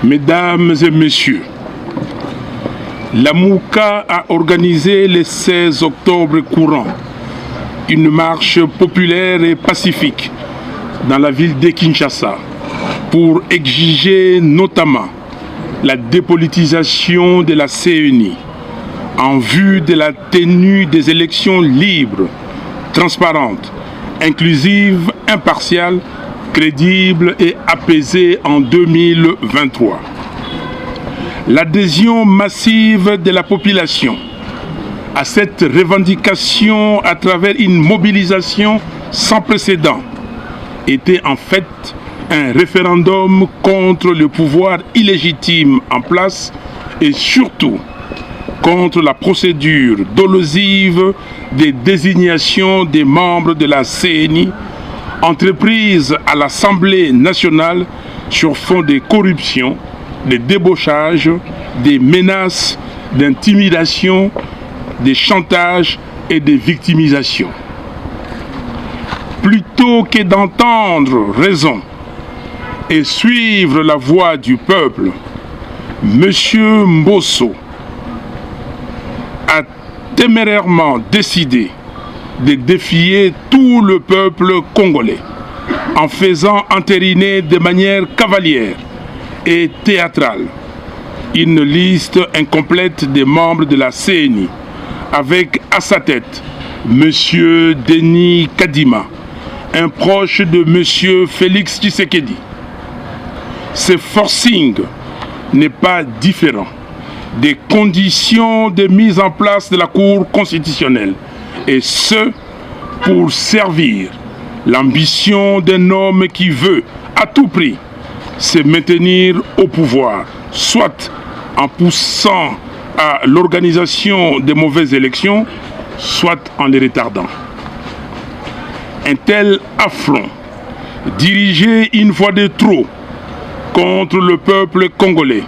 Mesdames et messieurs, la MOUCA a organisé le 16 octobre courant une marche populaire et pacifique dans la ville de Kinshasa pour exiger notamment la dépolitisation de la CENI en vue de la tenue des élections libres, transparentes, inclusives, impartiales, crédibles et apaisées en 2023. L'adhésion massive de la population à cette revendication à travers une mobilisation sans précédent était en fait un référendum contre le pouvoir illégitime en place et surtout contre la procédure dolosive de désignation des membres de la CENI entreprise à l'Assemblée nationale sur fond de corruption, de débauchage, des menaces, d'intimidation, des chantages et de victimisation. Plutôt que d'entendre raison et suivre la voix du peuple, M. Mbosso a témérairement décidé de défier tout le peuple congolais en faisant entériner de manière cavalière et théâtrale une liste incomplète des membres de la CENI avec à sa tête M. Denis Kadima, un proche de M. Félix Tshisekedi. Ce forcing n'est pas différent des conditions de mise en place de la Cour constitutionnelle, et ce, pour servir l'ambition d'un homme qui veut, à tout prix, se maintenir au pouvoir, soit en poussant à l'organisation de mauvaises élections, soit en les retardant. Un tel affront, dirigé une fois de trop contre le peuple congolais,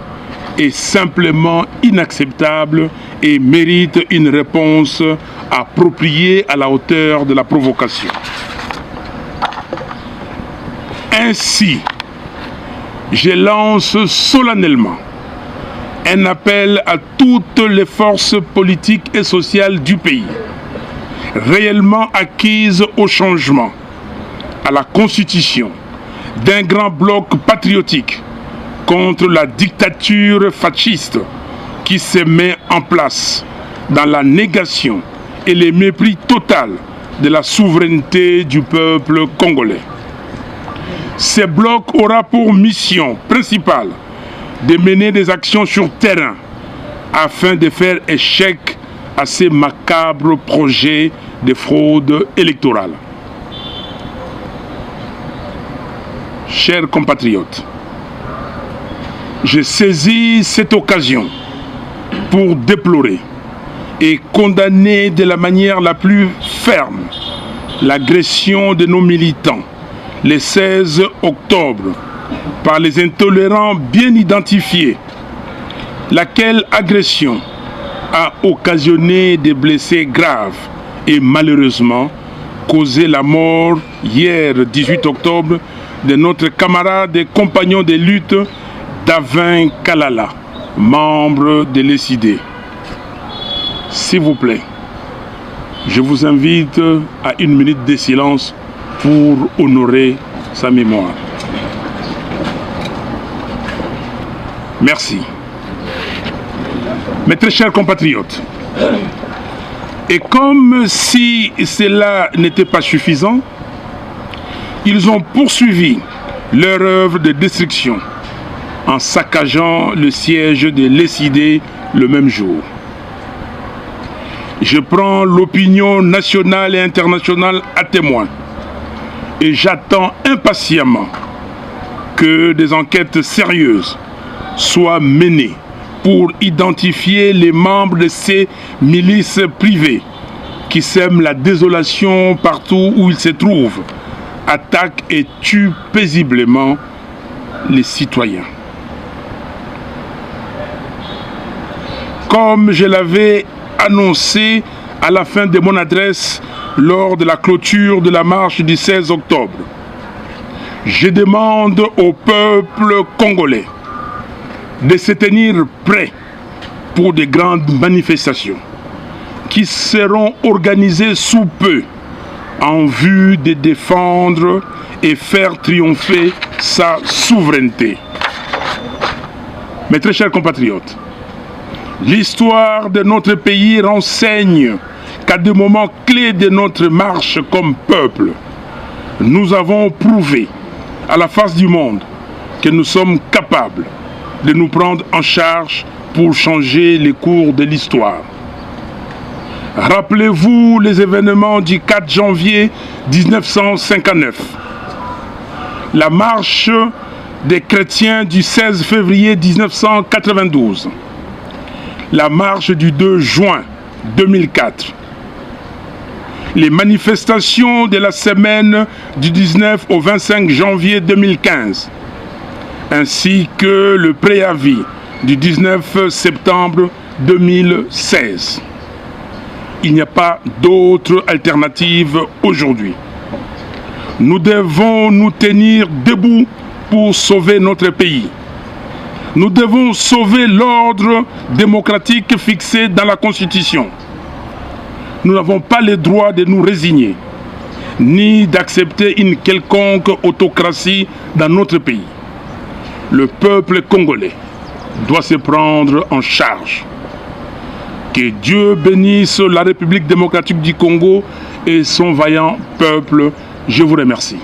est simplement inacceptable et mérite une réponse appropriée à la hauteur de la provocation. Ainsi, je lance solennellement un appel à toutes les forces politiques et sociales du pays, réellement acquises au changement, à la constitution d'un grand bloc patriotique contre la dictature fasciste qui se met en place dans la négation et le mépris total de la souveraineté du peuple congolais. Ce bloc aura pour mission principale de mener des actions sur terrain afin de faire échec à ces macabres projets de fraude électorale. Chers compatriotes, je saisis cette occasion pour déplorer et condamner de la manière la plus ferme l'agression de nos militants le 16 octobre par les intolérants bien identifiés, laquelle agression a occasionné des blessés graves et malheureusement causé la mort hier 18 octobre de notre camarade et compagnon de lutte Davin Kalala, membre de l'ESID. S'il vous plaît, je vous invite à une minute de silence pour honorer sa mémoire. Merci. Mes très chers compatriotes, et comme si cela n'était pas suffisant, ils ont poursuivi leur œuvre de destruction en saccageant le siège de l'ESID le même jour. Je prends l'opinion nationale et internationale à témoin et j'attends impatiemment que des enquêtes sérieuses soient menées pour identifier les membres de ces milices privées qui sèment la désolation partout où ils se trouvent, attaquent et tuent paisiblement les citoyens. Comme je l'avais annoncé à la fin de mon adresse lors de la clôture de la marche du 16 octobre, je demande au peuple congolais de se tenir prêts pour de grandes manifestations qui seront organisées sous peu en vue de défendre et faire triompher sa souveraineté. Mes très chers compatriotes, l'histoire de notre pays renseigne qu'à des moments clés de notre marche comme peuple, nous avons prouvé à la face du monde que nous sommes capables de nous prendre en charge pour changer les cours de l'histoire. Rappelez-vous les événements du 4 janvier 1959, la marche des chrétiens du 16 février 1992, la marche du 2 juin 2004, les manifestations de la semaine du 19 au 25 janvier 2015, ainsi que le préavis du 19 septembre 2016. Il n'y a pas d'autre alternative aujourd'hui. Nous devons nous tenir debout pour sauver notre pays. Nous devons sauver l'ordre démocratique fixé dans la Constitution. Nous n'avons pas le droit de nous résigner, ni d'accepter une quelconque autocratie dans notre pays. Le peuple congolais doit se prendre en charge. Que Dieu bénisse la République démocratique du Congo et son vaillant peuple. Je vous remercie.